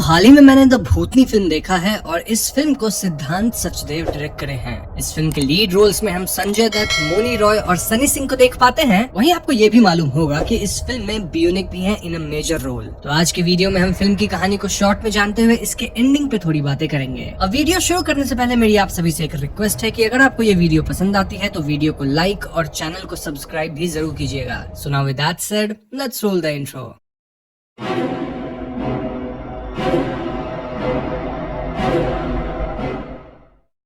हाल ही में मैंने the Bhootni film देखा है और इस फिल्म को सिद्धांत सचदेव डायरेक्ट करे हैं। इस फिल्म के लीड रोल्स में हम संजय दत्त, मोनी रॉय और सनी सिंह को देख पाते हैं। वहीं आपको ये भी मालूम होगा कि इस फिल्म में बियोनिक भी हैं इन अ मेजर रोल। तो आज की वीडियो में हम फिल्म की कहानी को शॉर्ट में जानते हुए इसके एंडिंग पे थोड़ी बातें करेंगे। अब वीडियो शुरू करने से पहले मेरी आप सभी से एक रिक्वेस्ट है कि अगर आपको ये वीडियो पसंद आती है तो वीडियो को लाइक और चैनल को सब्सक्राइब भी जरूर कीजिएगा। So now with that said, let's roll the intro.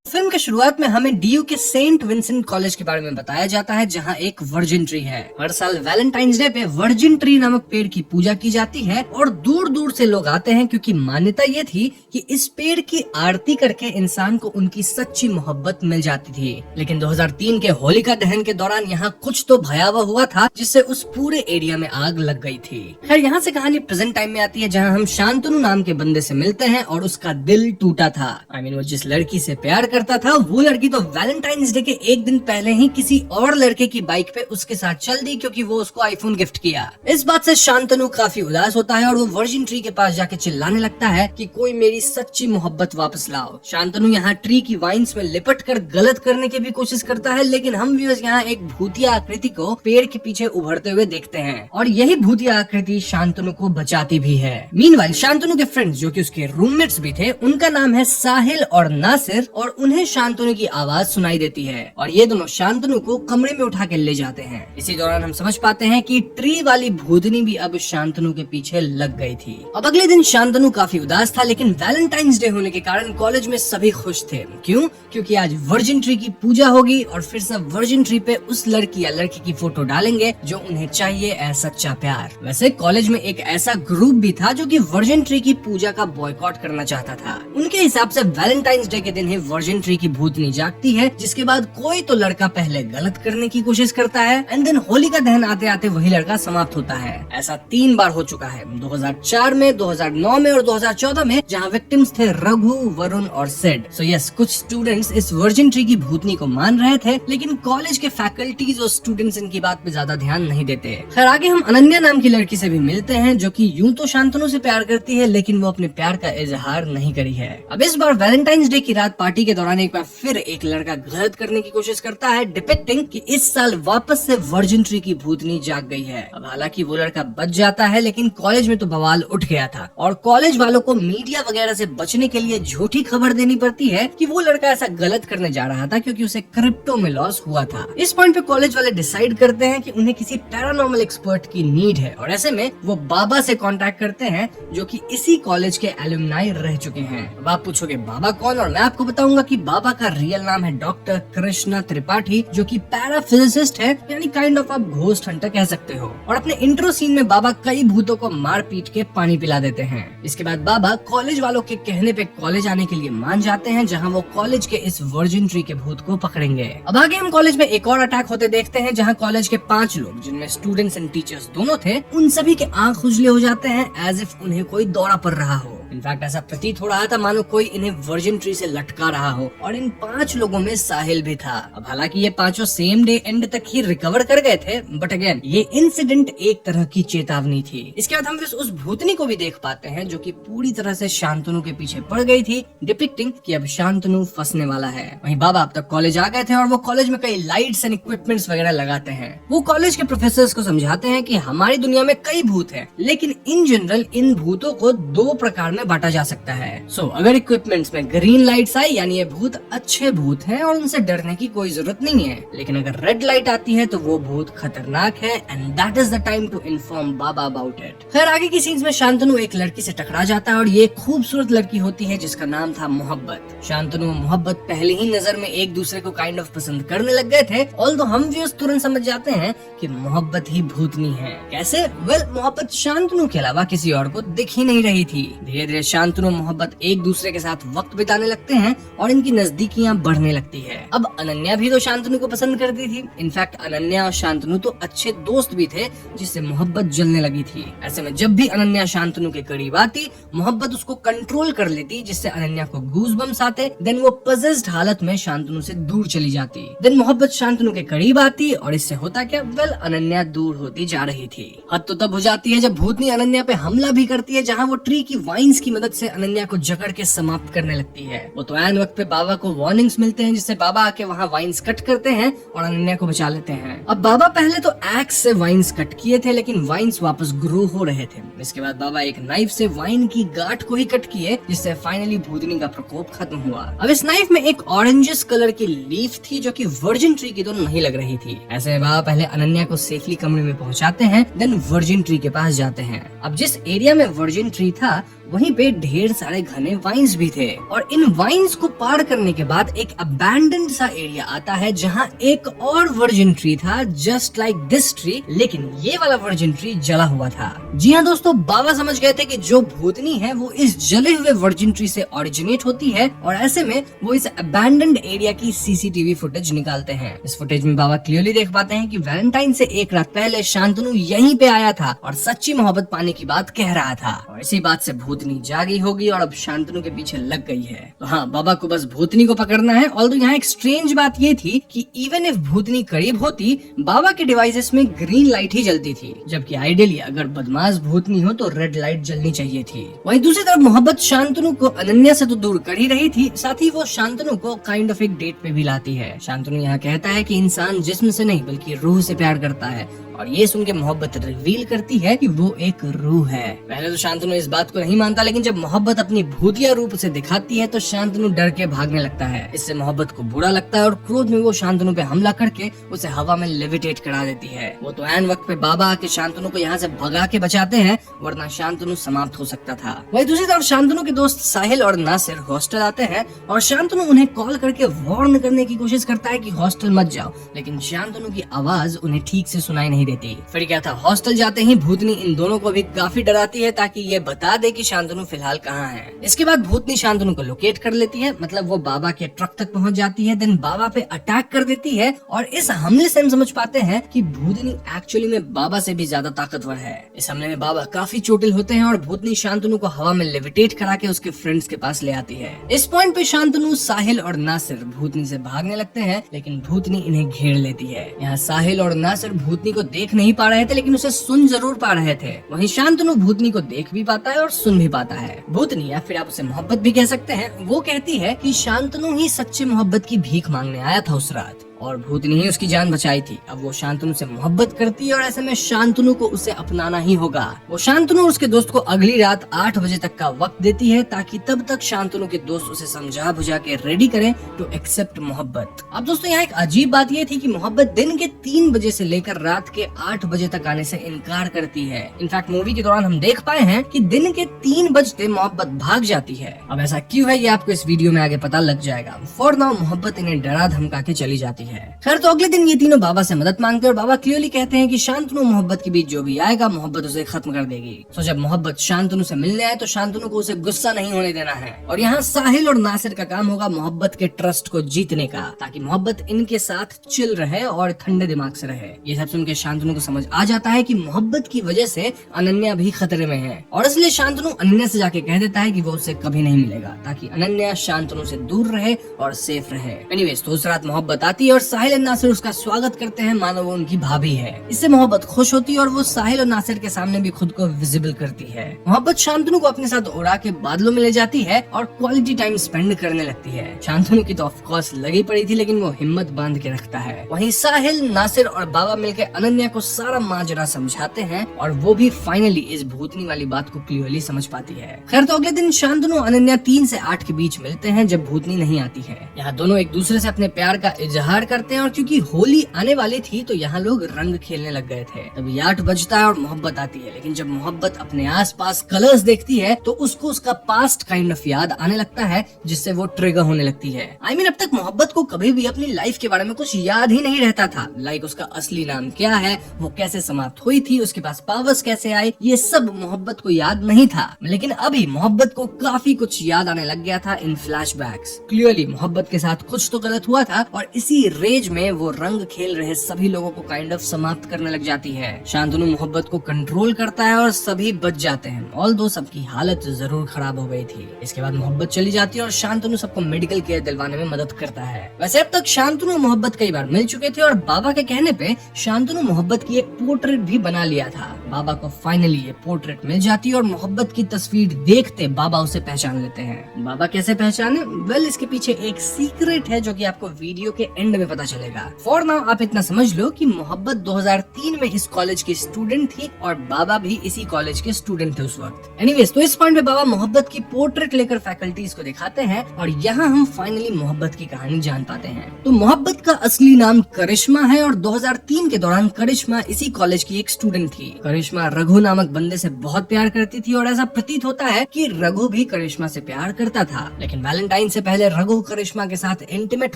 Film के शुरुआत में हमें डीयू के सेंट विंसेंट कॉलेज के बारे में बताया जाता है, जहां एक वर्जिन ट्री है। हर साल वैलेंटाइंस डे पे वर्जिन ट्री नामक पेड़ की पूजा की जाती है और दूर दूर से लोग आते हैं, क्योंकि मान्यता ये थी कि इस पेड़ की आरती करके इंसान को उनकी सच्ची मोहब्बत मिल जाती थी। लेकिन 2003 के होलिका दहन के दौरान यहाँ कुछ तो भयावह हुआ था, जिससे उस पूरे एरिया में आग लग गई थी। खैर, यहाँ से कहानी प्रेजेंट टाइम में आती है, जहाँ हम शांतनु नाम के बंदे से मिलते हैं और उसका दिल टूटा था। वो जिस लड़की से प्यार करता था वो लड़की तो वैलेंटाइंस डे के एक दिन पहले ही किसी और लड़के की बाइक पे उसके साथ चल दी, क्योंकि वो उसको आईफोन गिफ्ट किया। इस बात से शांतनु काफी उदास होता है और वो वर्जिन ट्री के पास जाके चिल्लाने लगता है कि कोई मेरी सच्ची मोहब्बत वापस लाओ। शांतनु यहाँ ट्री की वाइन्स में लिपट कर गलत करने की भी कोशिश करता है, लेकिन हम व्यूअर्स यहाँ एक भूतिया आकृति को पेड़ के पीछे उभरते हुए देखते हैं और यही भूतिया आकृति शांतनु को बचाती भी है। मीनवाइल शांतनु के फ्रेंड्स, जो कि उसके रूममेट्स भी थे, उनका नाम है साहिल और नासिर, और उन्हें शांतनु की आवाज सुनाई देती है और ये दोनों शांतनु को कमरे में उठा के ले जाते हैं। इसी दौरान हम समझ पाते हैं कि ट्री वाली भूतनी भी अब शांतनु के पीछे लग गई थी। अब अगले दिन शांतनु काफी उदास था, लेकिन वैलेंटाइंस डे होने के कारण कॉलेज में सभी खुश थे। क्यों? क्योंकि आज वर्जिन ट्री की पूजा होगी और फिर सब वर्जिन ट्री पे उस लड़की या लड़की की फोटो डालेंगे जो उन्हें चाहिए ऐसा सच्चा प्यार। वैसे कॉलेज में एक ऐसा ग्रुप भी था जो कि वर्जिन ट्री की पूजा का बॉयकॉट करना चाहता था। उनके हिसाब से वैलेंटाइंस डे के दिन ही वर्जिन ट्री की भूतनी जागती है, जिसके बाद कोई तो लड़का पहले गलत करने की कोशिश करता है एंड देन होलिका दहन आते आते वही लड़का समाप्त होता है। ऐसा 3 बार हो चुका है, 2004 में, 2009 में और 2014 में, जहाँ विक्टिम्स थे रघु, वरुण और सिड। सो यस, कुछ स्टूडेंट्स इस वर्जिन ट्री की भूतनी को मान रहे थे, लेकिन कॉलेज के फैकल्टीज और स्टूडेंट्स इनकी बात पे ज्यादा ध्यान नहीं देते। खैर, आगे हम अनन्या नाम की लड़की से भी मिलते हैं, जो कि यूं तो शांतनु से प्यार करती है, लेकिन वो अपने प्यार का इजहार नहीं करी है। अब इस बार वैलेंटाइंस डे की रात पार्टी के दौरान एक बार फिर एक लड़का गलत करने की कोशिश करता है, डिपिक्टिंग कि इस साल वापस से वर्जिन ट्री की भूतनी जाग गई है। अब हालांकि वो लड़का बच जाता है, लेकिन कॉलेज में तो बवाल उठ गया था और कॉलेज वालों को मीडिया वगैरह से बचने के लिए झूठी खबर देनी पड़ती है कि वो लड़का ऐसा गलत करने जा रहा था क्योंकि उसे क्रिप्टो में लॉस हुआ था। इस पॉइंट पे कॉलेज वाले डिसाइड करते हैं कि उन्हें किसी पैरानॉर्मल एक्सपर्ट की नीड है और ऐसे में वो बाबा से कांटेक्ट करते हैं, जो कि इसी कॉलेज के एलुमनाई रह चुके हैं। अब आप पूछोगे बाबा कौन, और मैं आपको बताऊंगा कि बाबा का रियल नाम है डॉक्टर कृष्णा त्रिपाठी, जो कि पैराफिजिसिस्ट है, यानी काइंड ऑफ आप घोस्ट हंटर कह सकते हो। और अपने इंट्रो सीन में बाबा कई भूतों को मार पीट के पानी पिला देते हैं। इसके बाद बाबा कॉलेज वालों के कहने पे कॉलेज आने के लिए मान जाते हैं, जहां वो कॉलेज के इस वर्जिन ट्री के भूत को पकड़ेंगे। अब आगे हम कॉलेज में एक और अटैक होते देखते हैं, जहां कॉलेज के 5 लोग, जिनमें स्टूडेंट्स एंड टीचर्स दोनों थे, उन सभी के आंख खुजले हो जाते हैं, एज इफ उन्हें कोई दौरा पड़ रहा हो। इनफैक्ट ऐसा प्रतीत हो रहा था मानो कोई इन्हें वर्जिन ट्री से लटका रहा हो, और इन 5 लोगों में साहिल भी था। अब हालांकि ये पांचों सेम डे एंड तक ही रिकवर कर गए थे, बट अगेन ये इंसिडेंट एक तरह की चेतावनी थी। इसके बाद हम उस भूतनी को भी देख पाते हैं, जो कि पूरी तरह से शांतनु के पीछे पड़ गई थी, डिपिक्टिंग कि अब शांतनु फंसने वाला है। वहीं बाबा अब तक कॉलेज आ गए थे और वो कॉलेज में कई लाइट्स एंड इक्विपमेंट्स वगैरह लगाते हैं। वो कॉलेज के प्रोफेसर्स को समझाते हैं कि हमारी दुनिया में कई भूत हैं, लेकिन इन जनरल इन भूतों को 2 प्रकार में बांटा जा सकता है। अगर इक्विपमेंट्स में ग्रीन लाइट्स आई, यानी ये भूत अच्छे भूत हैं और उनसे डरने की कोई जरूरत नहीं है, लेकिन अगर रेड लाइट आती है तो वो भूत खतरनाक है, and that is the time to inform Baba about it. खैर, आगे की सीन्स में शांतनु एक लड़की से टकरा जाता है और ये खूबसूरत लड़की होती है जिसका नाम था मोहब्बत। शांतनु और मोहब्बत पहले ही नजर में एक दूसरे को काइंड ऑफ पसंद करने लग गए थे, ऑल्दो हम व्यूअर्स तुरंत समझ जाते हैं कि मोहब्बत ही भूतनी है। कैसे? वेल, मोहब्बत शांतनु के अलावा किसी और को दिख ही नहीं रही थी। धीरे धीरे शांतनु और मोहब्बत एक दूसरे के साथ वक्त बिताने लगते हैं और इनकी नजदीकियां बढ़ने लगती है। अब अनन्या भी तो शांतनु को पसंद करती थी। इनफैक्ट अनन्या और शांतनु तो अच्छे दोस्त भी थे, जिससे मोहब्बत जलने लगी थी। ऐसे में जब भी अनन्या शांतनु के करीब आती, मोहब्बत उसको कंट्रोल कर लेती, जिससे अनन्या को गूज़बम्स आते। देन वो पजेस्ड हालत में शांतनु से दूर चली जाती। देन मोहब्बत शांतनु के करीब आती और इससे होता क्या? वेल, अनन्या दूर होती जा रही थी। हद तो तब हो जाती है जब भूतनी अनन्या पे हमला भी करती है, जहाँ वो ट्री की वाइन्स की मदद से अनन्या को जकड़ के समाप्त करने लगती है। वो तो ऐन वक्त पे बाबा को वार्निंग्स मिलते हैं, जिससे बाबा आके वहाँ वाइन्स कट करते हैं और अनन्या को बचा लेते हैं। अब बाबा पहले तो एक्स से वाइन्स कट किए थे, लेकिन वाइन्स वापस ग्रो हो रहे थे। इसके बाद बाबा एक नाइफ से वाइन की गांठ को ही कट किए, जिससे फाइनली भूतनी का प्रकोप खत्म हुआ। अब इस नाइफ में एक ऑरेंजिस कलर की लीफ थी, जो कि वर्जिन ट्री की तो नहीं लग रही थी। ऐसे में बाबा पहले अनन्या को सेफली कमरे में पहुंचाते हैं, देन वर्जिन ट्री के पास जाते हैं। अब जिस एरिया में वर्जिन ट्री था वहीं पे ढेर सारे घने वाइन्स भी थे, और इन वाइन्स को पार करने के बाद एक अबैंडन्ड सा एरिया आता है, जहाँ एक और वर्जिन ट्री था जस्ट लाइक दिस ट्री, लेकिन ये वाला वर्जिन ट्री जला हुआ था। जी हाँ दोस्तों, बाबा समझ गए थे कि जो भूतनी है वो इस जले हुए वर्जिन ट्री से ओरिजिनेट होती है, और ऐसे में वो इस अबैंडन्ड एरिया की सीसीटीवी फुटेज निकालते हैं। इस फुटेज में बाबा क्लियरली देख पाते हैं कि वैलेंटाइन से एक रात पहले शांतनु यहीं पे आया था और सच्ची मोहब्बत पाने की बात कह रहा था, और इसी बात से भूतनी जागी होगी और अब शांतनु के पीछे लग गई है। तो हाँ, बाबा को बस भूतनी को पकड़ना है। ऑल्दो यहाँ एक स्ट्रेंज बात ये थी कि इवन इफ भूतनी करीब होती, बाबा के डिवाइसेस में ग्रीन लाइट ही जलती थी, जबकि आइडियली अगर बदमाश भूतनी हो तो रेड लाइट जलनी चाहिए थी। वहीं दूसरी तरफ मोहब्बत शांतनु को अनन्या से तो दूर कर ही रही थी, साथ ही वो शांतनु को काइंड ऑफ एक डेट पे भी लाती है। शांतनु यहाँ कहता है कि इंसान जिस्म से नहीं बल्कि रूह से प्यार करता है, और ये सुन के मोहब्बत रिवील करती है कि वो एक रूह है। पहले तो शांतनु इस बात को नहीं मानता, लेकिन जब मोहब्बत अपनी भूतिया रूप से दिखाती है तो शांतनु डर के भागने लगता है। इससे मोहब्बत को बुरा लगता है और क्रोध में वो शांतनु पे हमला करके उसे हवा में लेविटेट करा देती है। वो तो ऐन वक्त पे बाबा आके शांतनु को यहाँ से भगा के बचाते हैं, वरना शांतनु समाप्त हो सकता था। वही दूसरी तरफ शांतनु के दोस्त साहिल और नासिर हॉस्टल आते हैं, और शांतनु उन्हें कॉल करके वार्न करने की कोशिश करता है कि हॉस्टल मत जाओ, लेकिन शांतनु की आवाज उन्हें ठीक से सुनाई नहीं देती। फिर क्या था, हॉस्टल जाते ही भूतनी इन दोनों को भी काफी डराती है ताकि ये बता दे कि शांतनु फिलहाल कहाँ है। इसके बाद भूतनी शांतनु को लोकेट कर लेती है, मतलब वो बाबा के ट्रक तक पहुंच जाती है, देन बाबा पे अटैक कर देती है, और इस हमले से हम समझ पाते हैं कि भूतनी एक्चुअली में बाबा से भी ज्यादा ताकतवर है। इस हमले में बाबा काफी चोटिल होते हैं और भूतनी शांतनु को हवा में लेविटेट करा के उसके फ्रेंड्स के पास ले आती है। इस पॉइंट पे शांतनु, साहिल और नासिर भूतनी से भागने लगते हैं, लेकिन भूतनी इन्हें घेर लेती है। यहाँ साहिल और नासिर भूतनी को देख नहीं पा रहे थे, लेकिन उसे सुन जरूर पा रहे थे। वहीं शांतनु भूतनी को देख भी पाता है और सुन भी पाता है। भूतनी, या फिर आप उसे मोहब्बत भी कह सकते हैं, वो कहती है कि शांतनु ही सच्ची मोहब्बत की भीख मांगने आया था उस रात, और भूतनी ही उसकी जान बचाई थी। अब वो शांतनु से मोहब्बत करती है और ऐसे में शांतनु को उसे अपनाना ही होगा। वो शांतनु और उसके दोस्त को अगली रात 8 बजे तक का वक्त देती है, ताकि तब तक शांतनु के दोस्त उसे समझा बुझा के रेडी करें टू एक्सेप्ट मोहब्बत। अब दोस्तों यहाँ एक अजीब बात ये थी कि मोहब्बत दिन के 3 बजे से लेकर रात के 8 बजे तक आने से इनकार करती है। इनफैक्ट मूवी के दौरान हम देख पाए हैं कि दिन के 3 बजते मोहब्बत भाग जाती है। अब ऐसा क्यों है ये आपको इस वीडियो में आगे पता लग जाएगा। फॉर नाउ मोहब्बत इन्हें डरा धमका के चली जाती है। खैर, तो अगले दिन ये तीनों बाबा से मदद मांगते हैं और बाबा क्लियरली कहते हैं कि शांतनु मोहब्बत के बीच जो भी आएगा मोहब्बत उसे खत्म कर देगी। तो जब मोहब्बत शांतनु से मिलने आए तो शांतनु को उसे गुस्सा नहीं होने देना है, और यहाँ साहिल और नासिर का काम होगा मोहब्बत के ट्रस्ट को जीतने का, ताकि मोहब्बत इनके साथ चिल रहे और ठंडे दिमाग से रहे। ये सब सुन के शांतनु को समझ आ जाता है कि मोहब्बत की वजह से अनन्या भी खतरे में है, और इसलिए शांतनु अनन्या से जाके कह देता है कि वो उससे कभी नहीं मिलेगा, ताकि अनन्या शांतनु से दूर रहे और सेफ रहे। एनीवेज, तो उस रात मोहब्बत आती है और साहिल और नासिर उसका स्वागत करते हैं मानो वो उनकी भाभी है। इससे मोहब्बत खुश होती है और वो साहिल और नासिर के सामने भी खुद को विजिबल करती है। मोहब्बत शांतनु को अपने साथ उड़ा के बादलों में ले जाती है और क्वालिटी टाइम स्पेंड करने लगती है। शांतनु की तो ऑफ कोर्स लगी पड़ी थी, लेकिन वो हिम्मत बांध के रखता है। वहीं साहिल, नासिर और बाबा मिलकर अनन्या को सारा माजरा समझाते हैं, और वो भी फाइनली इस भूतनी वाली बात को क्लियरली समझ पाती है। खैर, तो अगले दिन शांतनु अनन्या 3 से 8 के बीच मिलते हैं, जब भूतनी नहीं आती है। यहाँ दोनों एक दूसरे से अपने प्यार का इजहार करते हैं, और क्योंकि होली आने वाली थी तो यहाँ लोग रंग खेलने लग गए थे। तभी 8 बजता है और मोहब्बत आती है, लेकिन जब मोहब्बत अपने आसपास कलर्स देखती है तो उसको उसका पास्ट काइंड ऑफ याद आने लगता है, जिससे वो ट्रिगर होने लगती है। आई मीन, अब तक मोहब्बत को कभी भी अपनी लाइफ के बारे में कुछ याद ही नहीं रहता था। लाइक उसका असली नाम क्या है, वो कैसे समाप्त हुई थी, उसके पास पावर्स कैसे आए, ये सब मोहब्बत को याद नहीं था। लेकिन अभी मोहब्बत को काफी कुछ याद आने लग गया था इन फ्लैशबैक्स। क्लियरली मोहब्बत के साथ कुछ तो गलत हुआ था, और इसी रेज में वो रंग खेल रहे सभी लोगों को काइंड ऑफ समाप्त करने लग जाती है। शांतनु मोहब्बत को कंट्रोल करता है और सभी बच जाते हैं, ऑल्दो सबकी हालत जरूर खराब हो गई थी। इसके बाद मोहब्बत चली जाती है और शांतनु सबको मेडिकल केयर दिलवाने में मदद करता है। वैसे अब तक शांतनु मोहब्बत कई बार मिल चुके थे और बाबा के कहने पे शांतनु मोहब्बत की एक पोर्ट्रेट भी बना लिया था। बाबा को फाइनली ये पोर्ट्रेट मिल जाती है और मोहब्बत की तस्वीर देखते बाबा उसे पहचान लेते हैं। बाबा कैसे पहचाने? वेल, इसके पीछे एक सीक्रेट है जो कि आपको वीडियो के एंड में पता चलेगा। फॉर नाउ आप इतना समझ लो कि मोहब्बत 2003 में इस कॉलेज की स्टूडेंट थी और बाबा भी इसी कॉलेज के स्टूडेंट थे उस वक्त। एनीवेज, तो इस पॉइंट पे बाबा मोहब्बत की पोर्ट्रेट लेकर फैकल्टीज को दिखाते हैं और यहाँ हम फाइनली मोहब्बत की कहानी जान पाते हैं। तो मोहब्बत का असली नाम करिश्मा है और 2003 के दौरान करिश्मा इसी कॉलेज की एक स्टूडेंट थी। करिश्मा रघु नामक बंदे से बहुत प्यार करती थी और ऐसा प्रतीत होता है कि रघु भी करिश्मा से प्यार करता था। लेकिन वैलेंटाइन से पहले रघु करिश्मा के साथ इंटीमेट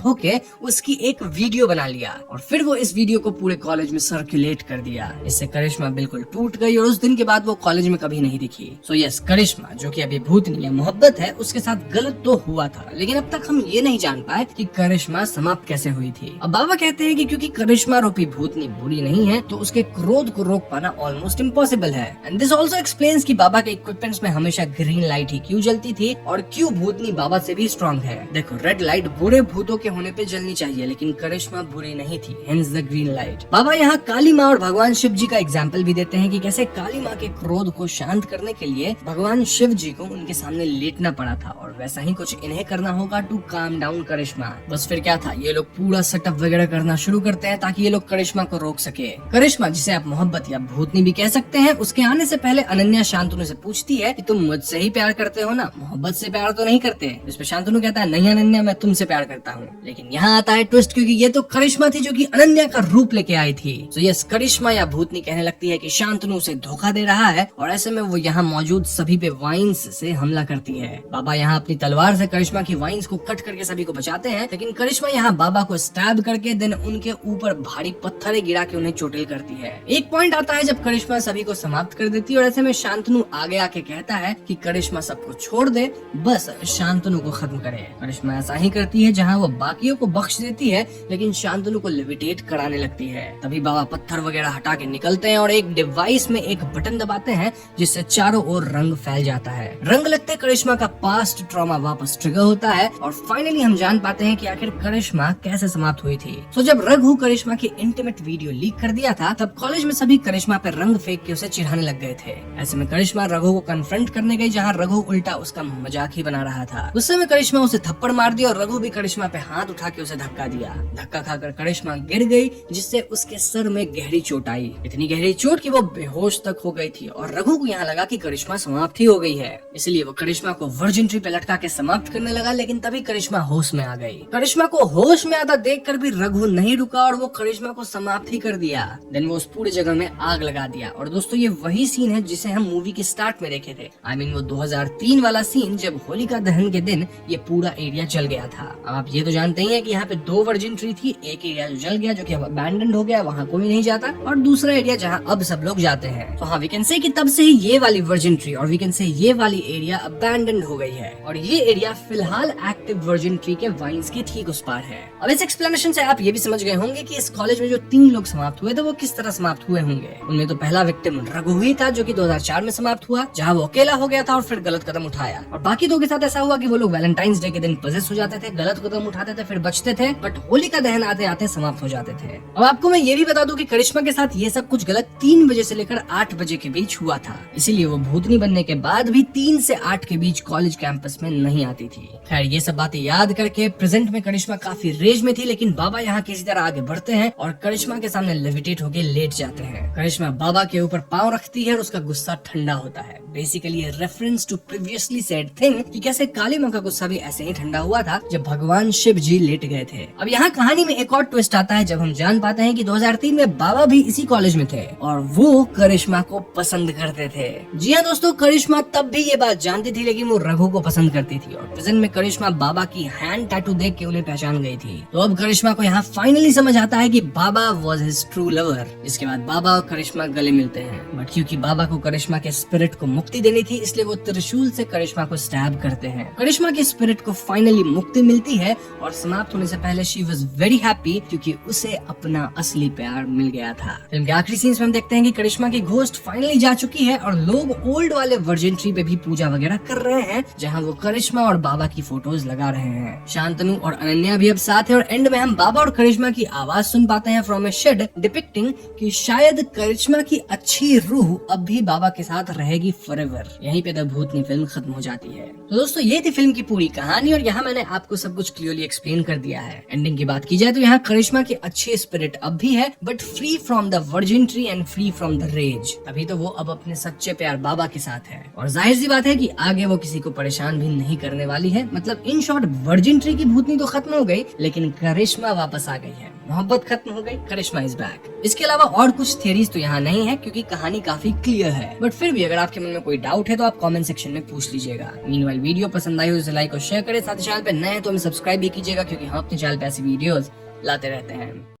होके उसकी एक वीडियो बना लिया और फिर वो इस वीडियो को पूरे कॉलेज में सर्कुलेट कर दिया। इससे करिश्मा बिल्कुल टूट गई और उस दिन के बाद वो कॉलेज में कभी नहीं दिखी। सो यस, करिश्मा जो कि अभी भूतनी या मोहब्बत है उसके साथ गलत तो हुआ था, लेकिन अब तक हम ये नहीं जान पाए कि करिश्मा समाप्त कैसे हुई थी। अब बाबा कहते हैं कि क्योंकि करिश्मा रूपी भूतनी बुरी नहीं है तो उसके क्रोध को रोक पाना ऑलमोस्ट इम्पॉसिबल है। एंड दिस ऑल्सो एक्सप्लेन्स कि बाबा के इक्विपमेंट्स में हमेशा ग्रीन लाइट ही क्यों जलती थी और क्यों भूतनी बाबा से भी स्ट्रॉन्ग है। देखो, रेड लाइट बुरे भूतों के होने पे जलनी चाहिए, लेकिन करिश्मा बुरी नहीं थी, हेंस द ग्रीन लाइट। बाबा यहाँ काली माँ और भगवान शिव जी का एग्जाम्पल भी देते हैं कि कैसे काली माँ के क्रोध को शांत करने के लिए भगवान शिव जी को उनके सामने लेटना पड़ा था और वैसा ही कुछ इन्हें करना होगा टू काम डाउन करिश्मा। बस फिर क्या था, ये लोग पूरा सेटअप वगैरह करना शुरू करते हैं ताकि ये लोग करिश्मा को रोक सके। करिश्मा, जिसे आप मोहब्बत या भूतनी भी कह सकते हैं, उसके आने से पहले अनन्या शांतनु से पूछती है कि तुम मुझसे ही प्यार करते हो ना, मोहब्बत से प्यार तो नहीं करते। इस पे शांतनु कहता है, नहीं अनन्या, मैं तुमसे प्यार करता हूँ। लेकिन यहाँ आता है ट्विस्ट, क्योंकि ये तो करिश्मा थी जो कि अनन्या का रूप लेके आई थी। तो यस, करिश्मा या भूतनी कहने लगती है कि शांतनु उसे धोखा दे रहा है और ऐसे में वो यहाँ मौजूद सभी पे वाइन्स से हमला करती है। बाबा यहाँ अपनी तलवार से करिश्मा की वाइन्स को कट करके सभी को बचाते हैं, लेकिन करिश्मा यहाँ बाबा को स्टैब करके देन उनके ऊपर भारी पत्थरें गिरा के उन्हें चोटिल करती है। एक पॉइंट आता है जब करिश्मा सभी को समाप्त कर देती है और ऐसे में शांतनु आगे आके कहता है कि करिश्मा सबको छोड़ दे, बस शांतनु को खत्म करे। करिश्मा ऐसा ही करती है, जहाँ वो बाकियों को बख्श देती है लेकिन शांतनु को लेविटेट कराने लगती है। तभी बाबा पत्थर वगैरह हटा के निकलते हैं और एक डिवाइस में एक बटन दबाते हैं जिससे चारों ओर रंग फैल जाता है। रंग लगते करिश्मा का पास्ट ट्रॉमा वापस ट्रिगर होता है और फाइनली हम जान पाते हैं कि आखिर करिश्मा कैसे समाप्त हुई थी। तो जब रघु करिश्मा की इंटीमेट वीडियो लीक कर दिया था तब कॉलेज में सभी करिश्मा पे रंग फेंक के उसे चिढ़ाने लग गए थे। ऐसे में करिश्मा रघु को कन्फ्रंट करने गई, जहाँ रघु उल्टा उसका मजाक ही बना रहा था। उस समय करिश्मा उसे थप्पड़ मार दिया और रघु भी करिश्मा पे हाथ उठा के उसे धक्का दिया। धक्का खाकर करिश्मा गिर गई, जिससे उसके सर में गहरी चोट आई। इतनी गहरी चोट कि वो बेहोश तक हो गई थी और रघु को यहाँ लगा कि करिश्मा समाप्त ही हो गई है, इसलिए वो करिश्मा को वर्जिन ट्री पे लटका के समाप्त करने लगा। लेकिन तभी करिश्मा होश में आ गई। करिश्मा को होश में आता देखकर भी रघु नहीं रुका और वो करिश्मा को समाप्त ही कर दिया। देन वो उस पूरी जगह में आग लगा दिया। और दोस्तों, ये वही सीन है जिसे हम मूवी के स्टार्ट में देखे थे। आई मीन वो 2003 वाला सीन, जब होलिका दहन के दिन ये पूरा एरिया जल गया था। अब आप ये तो जानते ही हैं कि यहाँ पे 2 वर्जिन ट्री थी, एक एरिया जो जल गया जो कि अब अबैंडन्ड हो गया, वहाँ कोई नहीं जाता, और दूसरा एरिया जहाँ अब सब लोग जाते हैं। तो हाँ, वी कैन से कि तब से ही ये वाली वर्जिन ट्री और वी कैन से ये वाली एरिया अबैंडन्ड हो गई है और ये एरिया फिलहाल एक्टिव वर्जिन ट्री के वाइन्स के ठीक उस पार है। अब इस एक्सप्लेनेशन से आप ये भी समझ गए होंगे कि इस कॉलेज में जो 3 लोग समाप्त हुए थे वो किस तरह समाप्त हुए होंगे। उनमें तो पहला विक्टिम रघु ही था जो कि 2004 में समाप्त हुआ, जहाँ वो अकेला हो गया था और फिर गलत कदम उठाया। और बाकी 2 के साथ ऐसा हुआ कि वो लोग वैलेंटाइंस डे के दिन पजेस हो जाते थे, गलत कदम उठाते थे, फिर बचते थे, बट होलिका दहन आते आते समाप्त हो जाते थे। अब आपको मैं ये भी बता दूं कि करिश्मा के साथ ये सब कुछ गलत 3 बजे से लेकर 8 बजे के बीच हुआ था, इसीलिए वो भूतनी बनने के बाद भी 3 से 8 के बीच कॉलेज कैंपस में नहीं आती थी। खैर, ये सब बातें याद करके प्रेजेंट में करिश्मा काफी रेज में थी, लेकिन बाबा यहाँ किसी तरह आगे बढ़ते हैं और करिश्मा के सामने लेविटेट होके लेट जाते हैं। करिश्मा बाबा के ऊपर पांव रखती है और उसका गुस्सा ठंडा होता है। Basically reference to previously said thing कि कैसे काली माँ का गुस्सा भी ऐसे ही ठंडा हुआ था जब भगवान शिव जी लेट गए थे। अब यहाँ कहानी में एक और ट्विस्ट आता है जब हम जान पाते हैं कि 2003 में बाबा भी इसी कॉलेज में थे और वो करिश्मा को पसंद करते थे। जी हाँ दोस्तों, करिश्मा तब भी ये बात जानती थी, लेकिन वो रघु को पसंद पसंद करती थी और प्रेजेंट में करिश्मा बाबा की हैंड टैटू देख के उन्हें पहचान गई थी। तो अब करिश्मा को यहाँ फाइनली समझ आता है कि बाबा वॉज हिज ट्रू लवर। इसके बाद बाबा और करिश्मा गले मिलते हैं, बट क्योंकि बाबा को करिश्मा के स्पिरिट को मुक्ति देनी थी इसलिए वो त्रिशूल से करिश्मा को स्टैब करते हैं। करिश्मा के स्पिरिट को फाइनली मुक्ति मिलती है और समाप्त होने से पहले शी वॉज वेरी हैप्पी क्योंकि उसे अपना असली प्यार मिल गया था। फिल्म के आखिरी सीन्स में हम देखते हैं कि करिश्मा की घोस्ट फाइनली जा चुकी है और लोग ओल्ड वाले वर्जिन ट्री पे भी पूजा वगैरह कर रहे हैं जहाँ वो करिश्मा और बाबा की फोटोज लगा रहे हैं। शांतनु और अनन्या भी अब साथ है और एंड में हम बाबा और करिश्मा की आवाज सुन पाते हैं फ्रॉम ए शेड डिपिक्टिंग कि शायद करिश्मा की अच्छी रूह अब भी बाबा के साथ रहेगी फॉरएवर। यहीं पे द भूतनी फिल्म खत्म हो जाती है। तो दोस्तों ये थी फिल्म की पूरी कहानी और यहाँ मैंने आपको सब कुछ क्लियरली एक्सप्लेन कर दिया है। एंडिंग की बात की जाए तो यहाँ करिश्मा की अच्छी स्पिरिट अब भी है but free from the virgin tree and free from the rage. तभी तो वो अब अपने सच्चे प्यार बाबा के साथ है और जाहिर सी बात है कि आगे वो किसी को परेशान भी नहीं करने वाली है। मतलब इन शॉर्ट वर्जिन ट्री की भूतनी तो खत्म हो गई लेकिन करिश्मा वापस आ गई है, मोहब्बत खत्म हो गई, करिश्मा इज बैक। इसके अलावा और कुछ थियरीज तो यहाँ नहीं है क्योंकि कहानी काफी क्लियर है, बट फिर भी अगर आपके मन में कोई डाउट है तो आप कमेंट सेक्शन में पूछ लीजिएगा। मीनवाइल वीडियो पसंद आई हो तो लाइक और शेयर करें, साथ ही चैनल पे नए हैं तो हमें सब्सक्राइब भी कीजिएगा क्योंकि हम अपने चैनल पे ऐसी वीडियोस लाते रहते हैं।